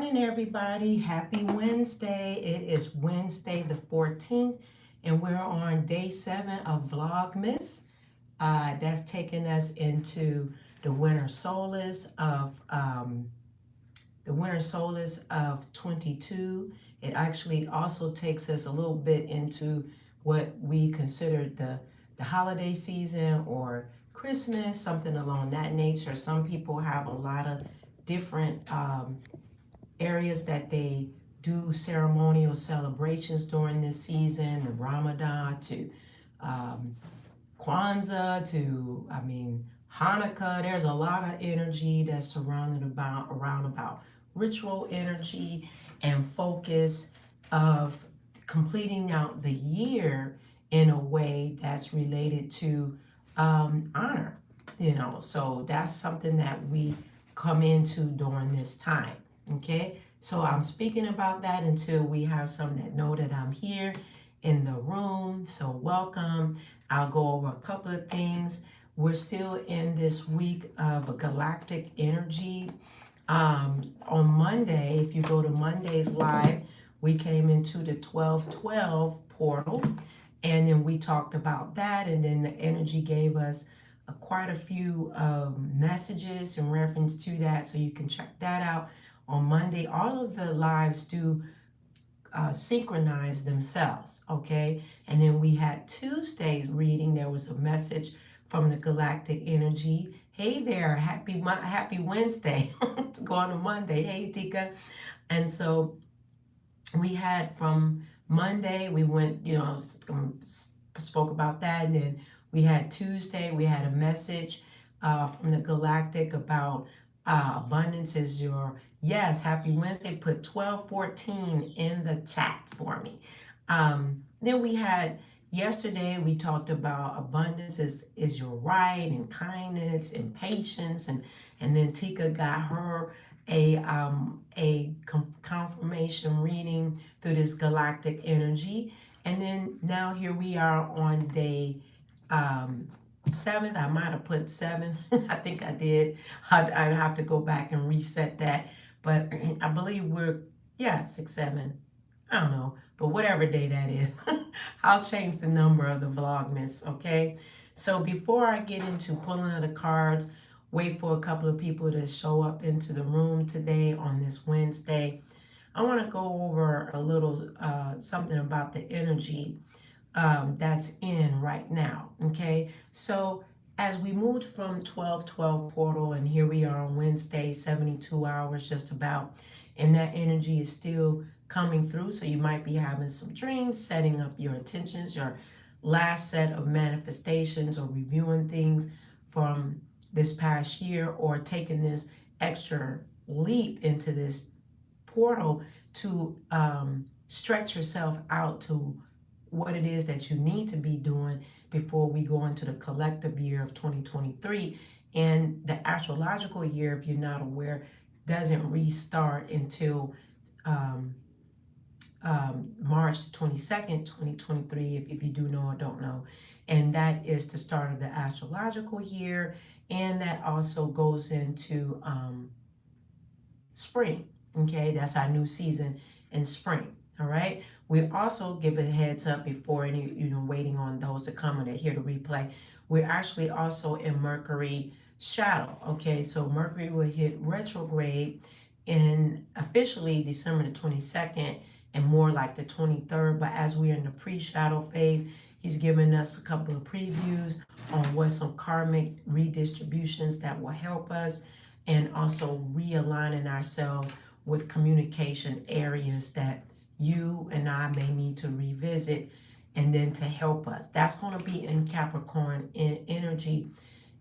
morning, everybody. Happy Wednesday. It is Wednesday the 14th, and we're on day 7 of Vlogmas. That's taking us into the winter solstice of 22. It actually also takes us a little bit into what we consider the holiday season or Christmas, something along that nature. Some people have a lot of different areas that they do ceremonial celebrations during this season, the Ramadan to Kwanzaa to, Hanukkah. There's a lot of energy that's surrounded around about ritual energy and focus of completing out the year in a way that's related to honor, so that's something that we come into during this time. Okay, so I'm speaking about that until we have some that know that I'm here in the room. So welcome. I'll go over a couple of things. We're still in this week of a galactic energy. On Monday, if you go to Monday's live, we came into the 1212 portal, and then we talked about that, and then the energy gave us quite a few messages in reference to that, so you can check that out. On Monday, all of the lives do synchronize themselves, okay? And then we had Tuesday's reading. There was a message from the galactic energy. Hey there, happy Wednesday. To go on to Monday. Hey, Tika. And so we had from Monday, we went, spoke about that. And then we had Tuesday, we had a message from the galactic about abundance is your yes. Happy Wednesday. Put 1214 in the chat for me. Then we had yesterday, we talked about abundance is your right, and kindness and patience, and then Tika got her a confirmation reading through this galactic energy. And then now here we are on day 7th. I might have put 7th. I think I did. I have to go back and reset that. But I believe we're, 6, 7. I don't know. But whatever day that is, I'll change the number of the Vlogmas, okay? So before I get into pulling of the cards, wait for a couple of people to show up into the room today on this Wednesday. I want to go over a little something about the energy that's in right now, okay? So as we moved from 1212 portal, and here we are on Wednesday, 72 hours just about, and that energy is still coming through. So you might be having some dreams, setting up your intentions, your last set of manifestations, or reviewing things from this past year, or taking this extra leap into this portal to stretch yourself out to what it is that you need to be doing before we go into the collective year of 2023. And the astrological year, if you're not aware, doesn't restart until March 22nd, 2023, if you do know or don't know. And that is the start of the astrological year, and that also goes into spring. Okay, that's our new season in spring. All right. We also give a heads up before any, waiting on those to come and hear the replay. We're actually also in Mercury shadow. Okay, so Mercury will hit retrograde in officially December the 22nd and more like the 23rd. But as we're in the pre-shadow phase, he's giving us a couple of previews on what some karmic redistributions that will help us, and also realigning ourselves with communication areas that you and I may need to revisit, and then to help us. That's going to be in Capricorn energy.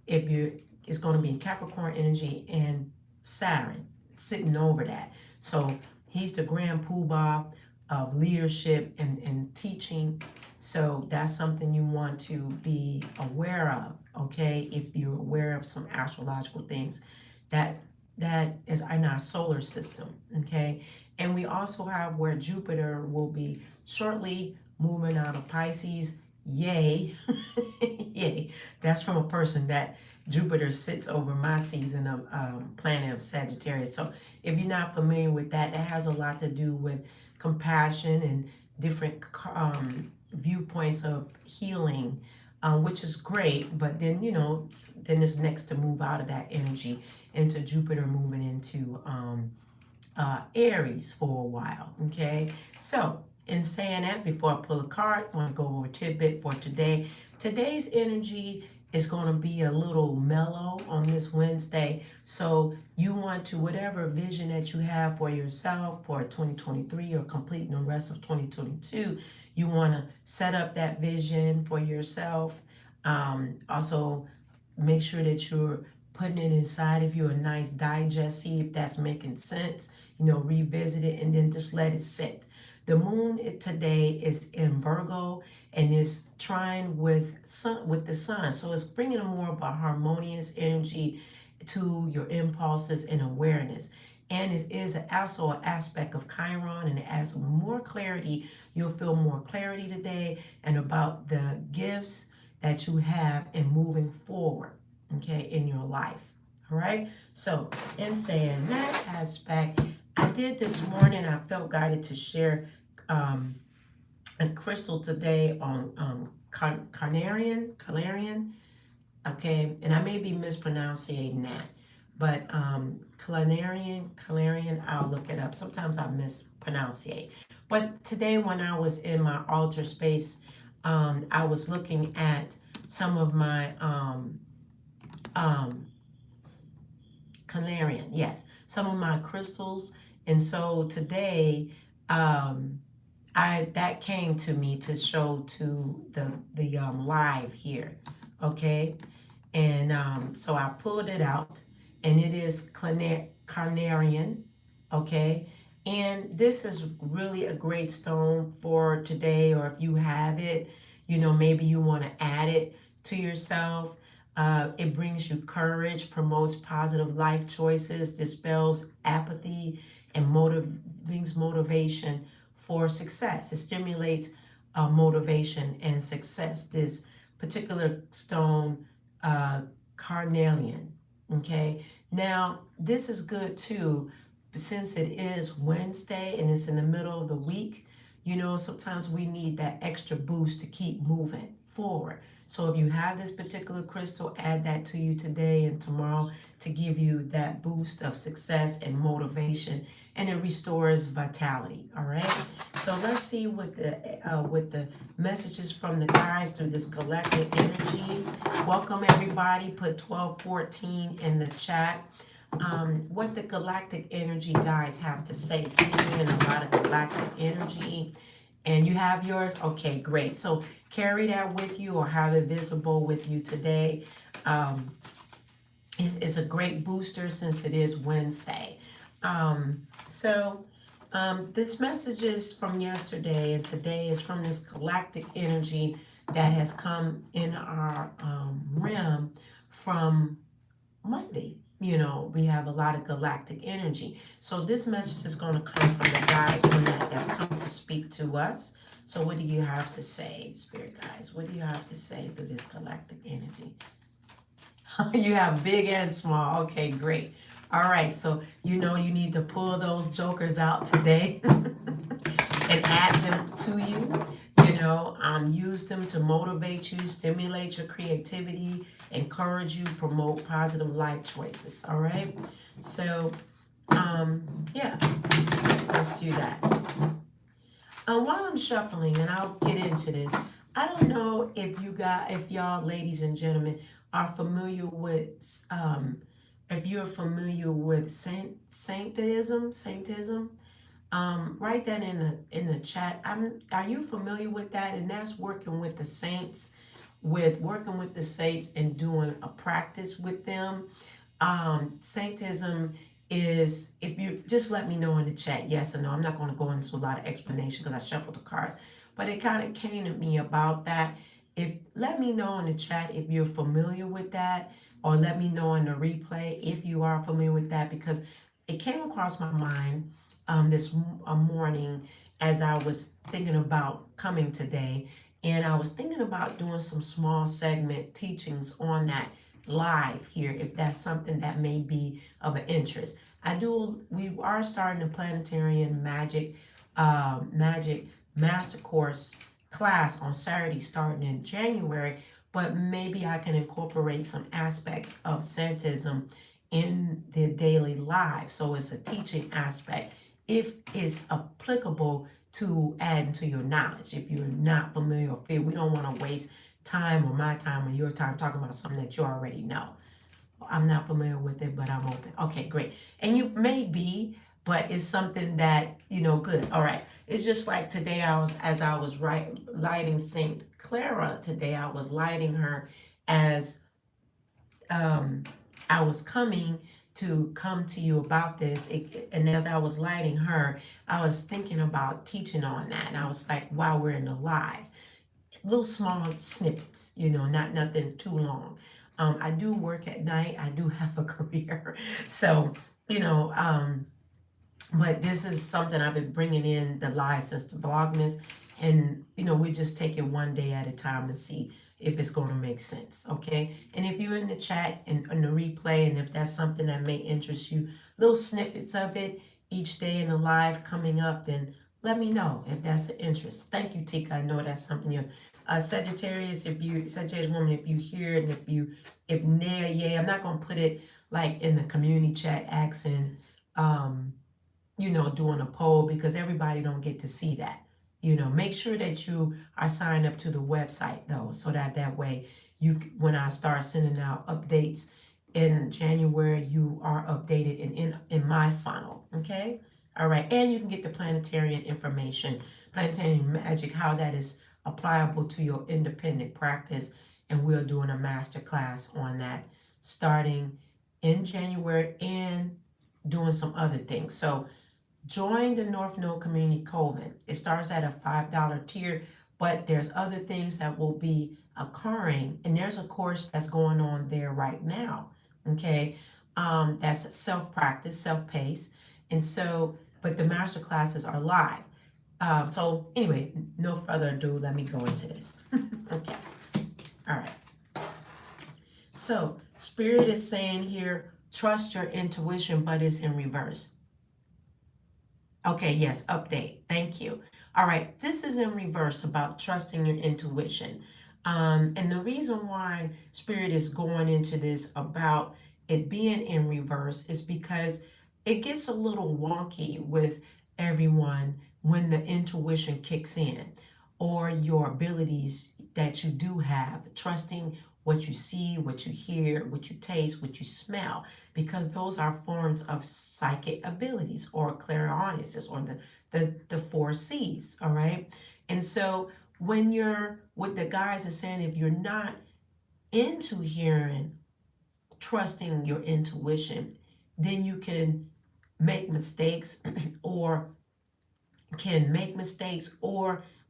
It's going to be in Capricorn energy, and Saturn sitting over that. So he's the grand poobah of leadership and teaching. So that's something you want to be aware of, okay? If you're aware of some astrological things that is in our solar system, okay? And we also have where Jupiter will be shortly moving out of Pisces. Yay. Yay. That's from a person that Jupiter sits over my season of planet of Sagittarius. So if you're not familiar with that, that has a lot to do with compassion and different viewpoints of healing, which is great. But then, you know, then it's next to move out of that energy into Jupiter moving into Aries for a while. Okay, so in saying that, before I pull a card, I want to go over a tidbit for today. Today's energy is going to be a little mellow on this Wednesday. So you want to, whatever vision that you have for yourself for 2023 or completing the rest of 2022, you want to set up that vision for yourself. Also, make sure that you're putting it inside of you a nice digest, see if that's making sense, you know, revisit it and then just let it sit. The moon today is in Virgo and is trine with the sun. So it's bringing a more of a harmonious energy to your impulses and awareness. And it is also an aspect of Chiron, and it adds more clarity. You'll feel more clarity today and about the gifts that you have in moving forward, okay, in your life. All right. So in saying that aspect, I did this morning, I felt guided to share a crystal today on Carnelian, okay, and I may be mispronouncing that, but Carnelian, I'll look it up. Sometimes I mispronounce. But today when I was in my altar space, I was looking at some of my Carnelian, yes, some of my crystals, and so today that came to me to show to the live here, okay, and so I pulled it out, and it is Carnelian, okay, and this is really a great stone for today, or if you have it, you know, maybe you want to add it to yourself. It brings you courage, promotes positive life choices, dispels apathy, and brings motivation for success. It stimulates motivation and success. This particular stone, Carnelian. Okay. Now, this is good too, since it is Wednesday and it's in the middle of the week. You know, sometimes we need that extra boost to keep moving forward. So if you have this particular crystal, add that to you today and tomorrow to give you that boost of success and motivation, and it restores vitality. All right. So let's see what the messages from the guides through this galactic energy. Welcome everybody. Put 1214 in the chat. What the galactic energy guides have to say. Since we're in a lot of galactic energy, and you have yours, okay, great. So carry that with you or have it visible with you today. It's a great booster since it is Wednesday. This message is from yesterday, and today is from this galactic energy that has come in our realm from Monday. You know, we have a lot of galactic energy. So this message is going to come from the guides from that's come to speak to us. So what do you have to say, spirit guides? What do you have to say through this galactic energy? You have big and small. Okay, great. All right, so you know you need to pull those jokers out today and add them to you. You know, use them to motivate you, stimulate your creativity, encourage you, promote positive life choices. All right. So, yeah, let's do that. While I'm shuffling, and I'll get into this, I don't know if y'all, ladies and gentlemen, are familiar with, if you're familiar with saintism. Write that in the chat. Are you familiar with that? And that's working with the saints, and doing a practice with them. Saintism is, if you just let me know in the chat, yes or no. I'm not going to go into a lot of explanation because I shuffled the cards, but it kind of came to me about that. Let me know in the chat if you're familiar with that, or let me know in the replay if you are familiar with that, because it came across my mind this morning as I was thinking about coming today, and I was thinking about doing some small segment teachings on that live here if that's something that may be of an interest. We are starting a planetarian magic master course class on Saturday starting in January, but maybe I can incorporate some aspects of Santism in the daily life. So it's a teaching aspect if it's applicable to adding to your knowledge. If you're not familiar or feel, we don't want to waste time or my time or your time talking about something that you already know. I'm not familiar with it, but I'm open. Okay, great. And you may be, but it's something that, good. All right. It's just like today as I was lighting St. Clara today, I was lighting her as I was coming to come to you about this. And as I was lighting her, I was thinking about teaching on that. And I was like, wow, we're in the live. Little small snippets, not nothing too long. I do work at night. I do have a career. So, you know, but this is something I've been bringing in the live since the Vlogmas. And, we just take it one day at a time and see if it's going to make sense. Okay. And if you're in the chat and in the replay, and if that's something that may interest you, little snippets of it each day in the live coming up, then let me know if that's an interest. Thank you, Tika. I know that's something else. Sagittarius, Sagittarius woman, if you hear it, and if nay, yeah, I'm not going to put it like in the community chat asking, doing a poll because everybody don't get to see that. Make sure that you are signed up to the website though, so that way when I start sending out updates in January, you are updated in my funnel. Okay. All right. And you can get the planetarian information, planetarian magic, how that is applicable to your independent practice. And we're doing a master class on that starting in January and doing some other things. So join the North Node Community Coven. It starts at a $5 tier, but there's other things that will be occurring. And there's a course that's going on there right now. Okay. That's self-practice, self-paced. And so, but the master classes are live. So anyway, no further ado, let me go into this. Okay. All right. So Spirit is saying here, trust your intuition, but it's in reverse. Okay, yes, update. Thank you. All right, this is in reverse about trusting your intuition. And the reason why Spirit is going into this about it being in reverse is because it gets a little wonky with everyone when the intuition kicks in or your abilities that you do have, trusting what you see, what you hear, what you taste, what you smell, because those are forms of psychic abilities or clairaudiences or the four C's, all right? And so when what the guys are saying, if you're not into hearing, trusting your intuition, then you can make mistakes or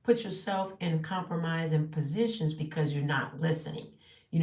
put yourself in compromising positions because you're not listening.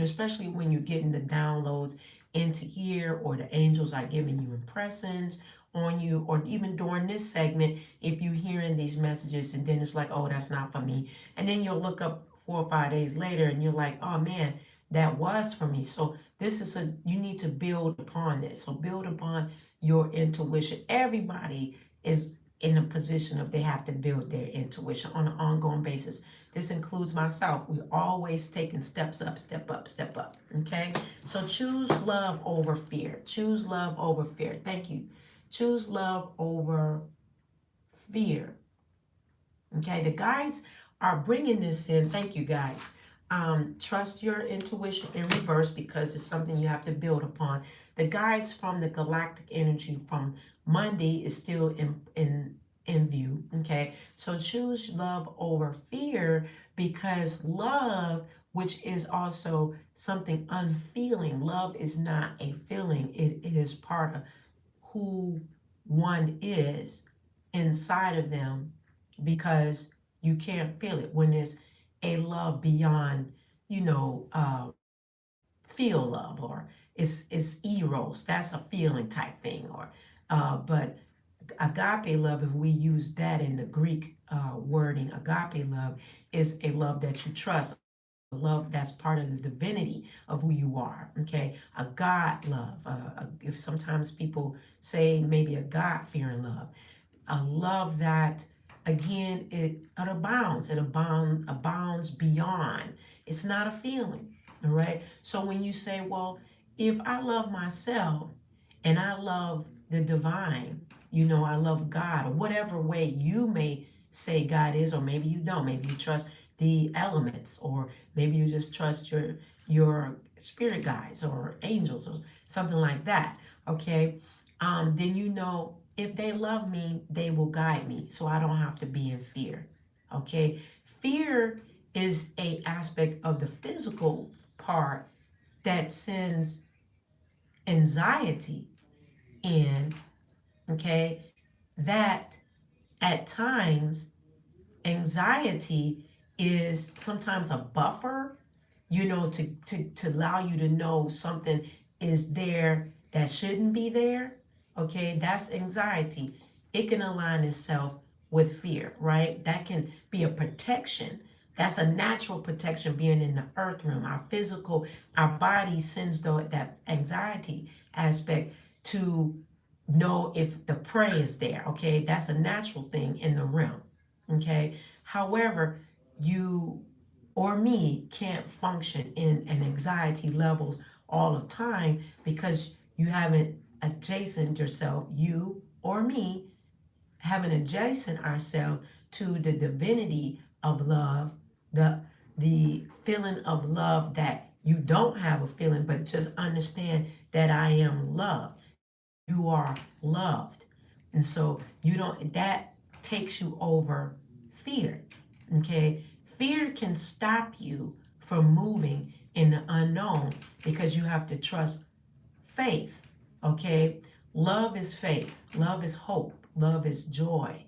Especially when you're getting the downloads into here or the angels are giving you impressions on you, or even during this segment, if you're hearing these messages and then it's like, oh, that's not for me. And then you'll look up 4 or 5 days later and you're like, oh man, that was for me. So you need to build upon this. So build upon your intuition. Everybody is in a position of they have to build their intuition on an ongoing basis. This includes myself. We're always taking steps up, step up, step up. Okay? So choose love over fear. Choose love over fear. Thank you. Choose love over fear. Okay? The guides are bringing this in. Thank you, guys. Trust your intuition in reverse because it's something you have to build upon. The guides from the galactic energy from Monday is still in view. Okay, so choose love over fear because love, which is also something unfeeling, love is not a feeling. It is part of who one is inside of them because you can't feel it when there's a love beyond, feel love, or it's eros. That's a feeling type thing, or but agape love, if we use that in the Greek wording, agape love is a love that you trust, love that's part of the divinity of who you are. Okay, a God love. If sometimes people say maybe a God fearing love, a love that again it abounds. It abounds beyond. It's not a feeling. All right. So when you say, well, if I love myself and I love the divine, I love God, or whatever way you may say God is, or maybe you don't. Maybe you trust the elements, or maybe you just trust your spirit guides or angels or something like that. Okay, then if they love me, they will guide me, so I don't have to be in fear. Okay, fear is a aspect of the physical part that sends anxiety in. Okay, that at times anxiety is sometimes a buffer, to allow you to know something is there that shouldn't be there. Okay, that's anxiety. It can align itself with fear, right? That can be a protection. That's a natural protection being in the earth realm. Our body sends that anxiety aspect to know if the prey is there. Okay, that's a natural thing in the realm. Okay, however, you or me can't function in an anxiety levels all the time because you haven't adjacent yourself, you or me haven't adjacent ourselves to the divinity of love, the the feeling of love that you don't have a feeling, but just understand that I am loved. You are loved. And so that takes you over fear. Okay? Fear can stop you from moving in the unknown because you have to trust faith. Okay? Love is faith. Love is hope. Love is joy.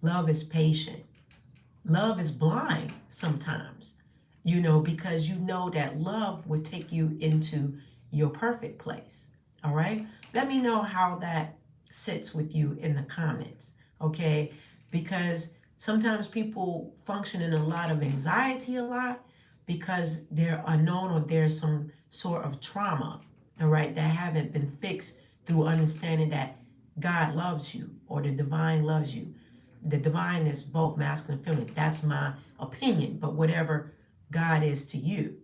Love is patient. Love is blind sometimes, because that love would take you into your perfect place. All right? Let me know how that sits with you in the comments, okay? Because sometimes people function in a lot of anxiety a lot because they're unknown or there's some sort of trauma, all right, that haven't been fixed through understanding that God loves you or the divine loves you. The divine is both masculine and feminine. That's my opinion, but whatever God is to you,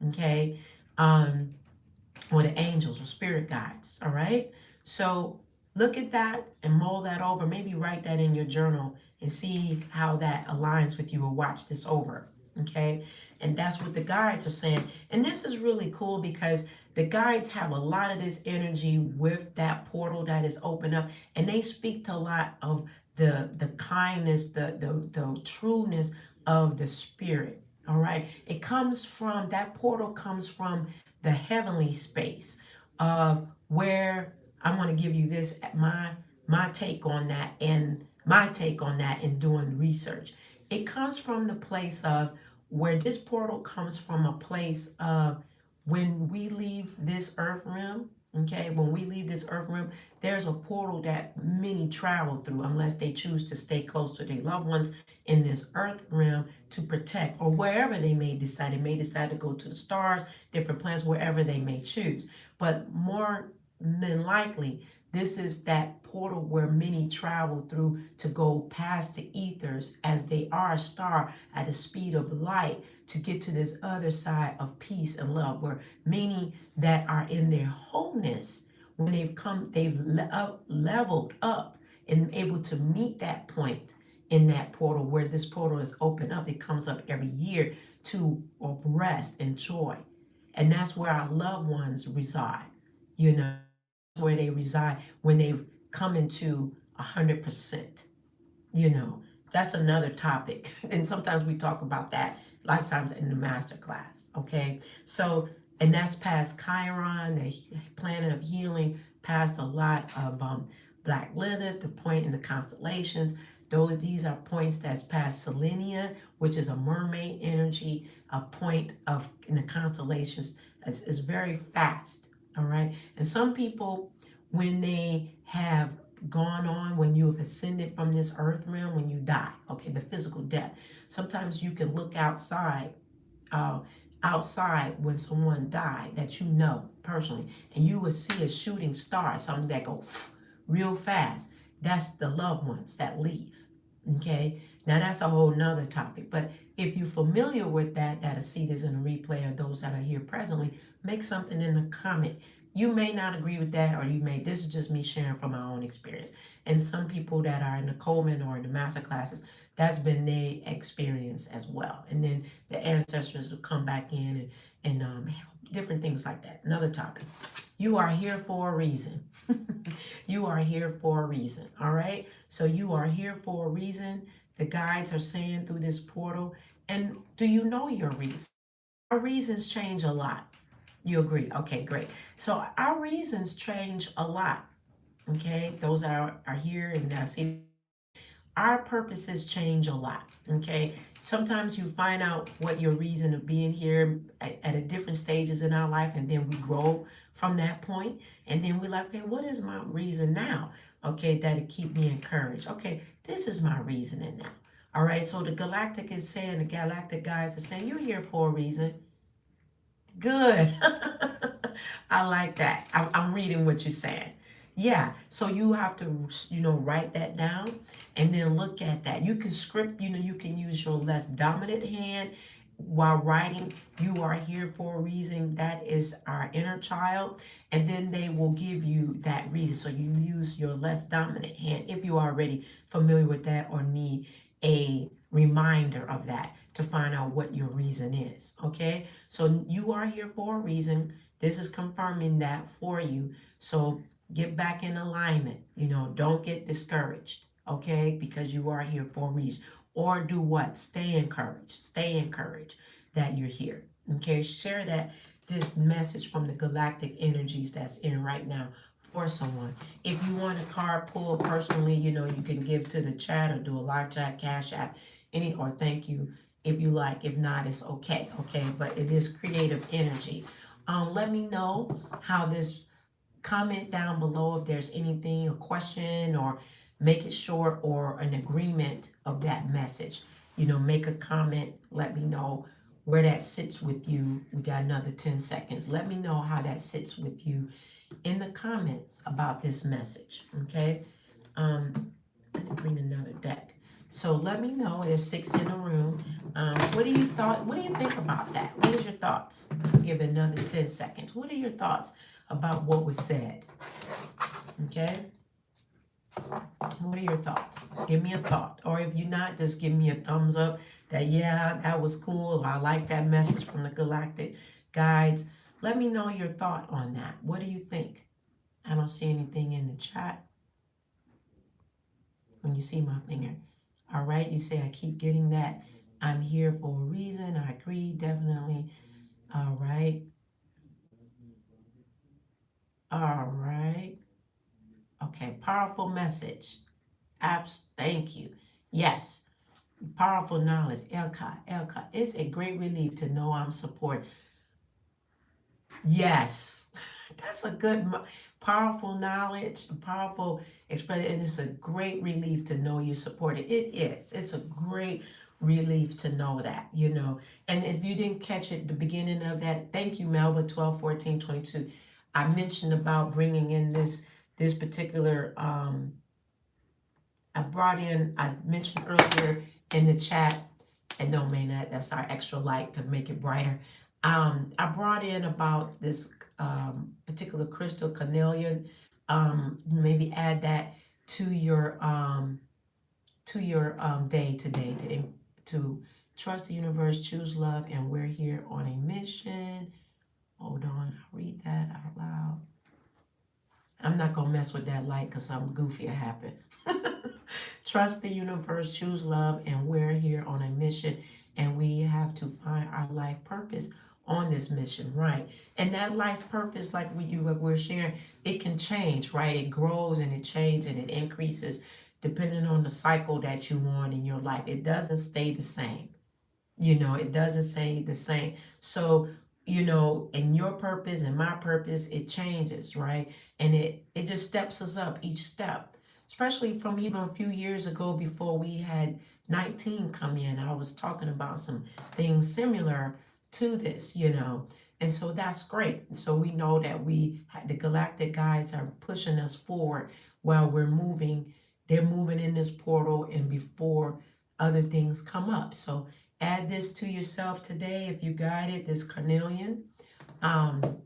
okay? Or the angels or spirit guides, all right? So look at that and mull that over. Maybe write that in your journal and see how that aligns with you, or watch this over, okay? And that's what the guides are saying. And this is really cool because the guides have a lot of this energy with that portal that is open up, and they speak to a lot of the kindness, the trueness of the spirit. All right. That portal comes from the heavenly space of where I'm going to give you this my take on that, and my take on that in doing research. It comes from the place of where this portal comes from, a place of when we leave this earth realm. Okay, when we leave this earth realm, there's a portal that many travel through unless they choose to stay close to their loved ones in this earth realm to protect, or wherever they may decide. They may decide to go to the stars, different planets, wherever they may choose. But more than likely, this is that portal where many travel through to go past the ethers as they are a star at the speed of light to get to this other side of peace and love, where many that are in their wholeness, when they've leveled up and able to meet that point in that portal, where this portal is open up. It comes up every year of rest and joy. And that's where our loved ones reside, where they reside when they've come into 100%. you know that's another topic, and sometimes we talk about that lots of times in the master class. Okay, so, and that's past Chiron, the planet of healing, past a lot of Black Lilith, the point in the constellations. These are points that's past Selenia, which is a mermaid energy. A point of in the constellations is very fast. All right, and some people, when they have gone on, when you have ascended from this earth realm, when you die, okay, the physical death, sometimes you can look outside uh, outside when someone died that you know personally, and you would see a shooting star, something that goes real fast. That's the loved ones that leave. Okay, now that's a whole nother topic. But if you're familiar with that, that'll see this in a replay, or those that are here presently, make something in the comment. You may not agree with that, or you may, this is just me sharing from my own experience. And some people that are in the Coven or in the master classes, that's been their experience as well. And then the ancestors will come back in and help, different things like that. Another topic. You are here for a reason. You are here for a reason. All right. So you are here for a reason. The guides are saying through this portal. And do you know your reason? Our reasons change a lot. You agree? Okay, great. So our reasons change a lot. Okay, those are here and I see our purposes change a lot. Okay, sometimes you find out what your reason of being here at a different stages in our life, and then we grow from that point, and then we're like, okay, what is my reason now? Okay, that'll keep me encouraged. Okay, this is my reasoning now. All right, so the galactic is saying, the galactic guides are saying, you're here for a reason. Good. I like that. I'm reading what you're saying. Yeah. So you have to, write that down and then look at that. You can script, you can use your less dominant hand while writing. You are here for a reason. That is our inner child. And then they will give you that reason. So you use your less dominant hand if you're already familiar with that or need a reminder of that to find out what your reason is. Okay. So you are here for a reason. This is confirming that for you. So get back in alignment. Don't get discouraged. Okay. Because you are here for a reason. Or do what? Stay encouraged. Stay encouraged that you're here. Okay. Share this message from the galactic energies that's in right now for someone. If you want a card pull personally, you can give to the chat or do a live chat, cash app, or thank you if you like. If not, it's okay. Okay. But it is creative energy. Let me know how this, comment down below if there's anything, a question, or make it short or an agreement of that message. Make a comment. Let me know where that sits with you. We got another 10 seconds. Let me know how that sits with you in the comments about this message. Okay. I didn't bring another deck. So let me know. There's 6 in the room. What do you think about that? What is your thoughts? I'll give it another 10 seconds. What are your thoughts about what was said? Okay. What are your thoughts? Give me a thought. Or if you're not, just give me a thumbs up that, yeah, that was cool. I like that message from the Galactic Guides. Let me know your thought on that. What do you think? I don't see anything in the chat. When you see my finger. All right. You say, I keep getting that. I'm here for a reason. I agree. Definitely. All right. All right. Okay. Powerful message. Apps. Thank you. Yes. Powerful knowledge. Elka. It's a great relief to know I'm supported. Yes. That's a good, powerful knowledge, powerful expression, and it's a great relief to know you're supported. It is. It's a great relief to know that, And if you didn't catch it, the beginning of that, thank you, Melba, 12, 14, 22. I mentioned about bringing in this particular, I mentioned earlier in the chat, and no, man, that's our extra light to make it brighter. I brought in about this particular crystal, Carnelian. Maybe add that to your day today to trust the universe, choose love, and we're here on a mission. Hold on, I'll read that out loud. I'm not gonna mess with that light because something goofy will happen. Trust the universe, choose love, and we're here on a mission, and we have to find our life purpose on this mission, right? And that life purpose, like we're sharing, it can change, right? It grows and it changes and it increases depending on the cycle that you want in your life. It doesn't stay the same. It doesn't stay the same. So, and your purpose and my purpose, it changes, right? And it just steps us up each step, especially from even a few years ago before we had 19 come in. I was talking about some things similar to this, you know. And so that's great. So we know that the Galactic Guides are pushing us forward while we're moving. They're moving in this portal and before other things come up. So add this to yourself today if you guided this Carnelian. Um,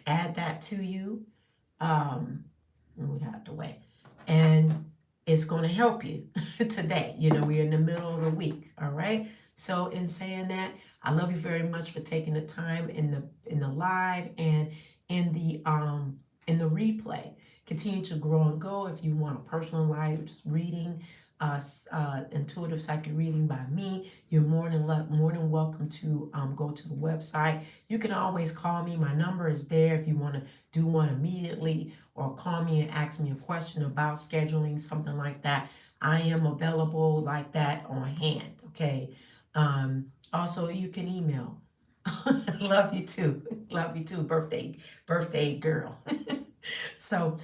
add that to you. Move out the way. And it's going to help you today. You know, we're in the middle of the week. All right. So in saying that, I love you very much for taking the time in the live and in the replay. Continue to grow and go. If you want a personalized just reading, intuitive psychic reading by me, you're more than welcome to go to the website. You can always call me. My number is there if you want to do one immediately, or call me and ask me a question about scheduling, something like that. I am available like that on hand. Okay. Also, you can email. Love you too. Love you too. Birthday girl. So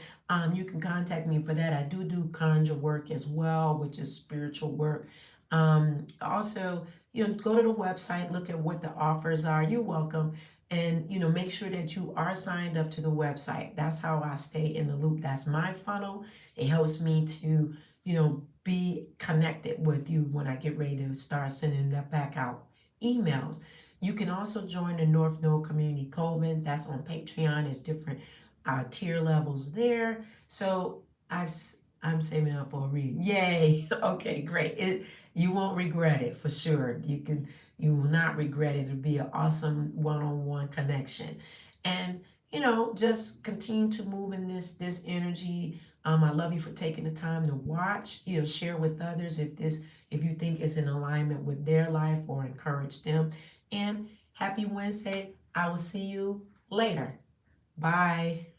you can contact me for that. I do conjure work as well, which is spiritual work. Also, you know, go to the website, look at what the offers are. You're welcome. And, you know, make sure that you are signed up to the website. That's how I stay in the loop. That's my funnel. It helps me to, you know, be connected with you when I get ready to start sending that back out emails. You can also join the North Node Community Coven. That's on Patreon. There's different tier levels there. So I'm saving up for a reading. Yay! Okay, great. You won't regret it for sure. You will not regret it. It'll be an awesome one-on-one connection, and you know, just continue to move in this energy. I love you for taking the time to watch. You know, share with others if you think it's in alignment with their life or encourage them. And happy Wednesday. I will see you later. Bye.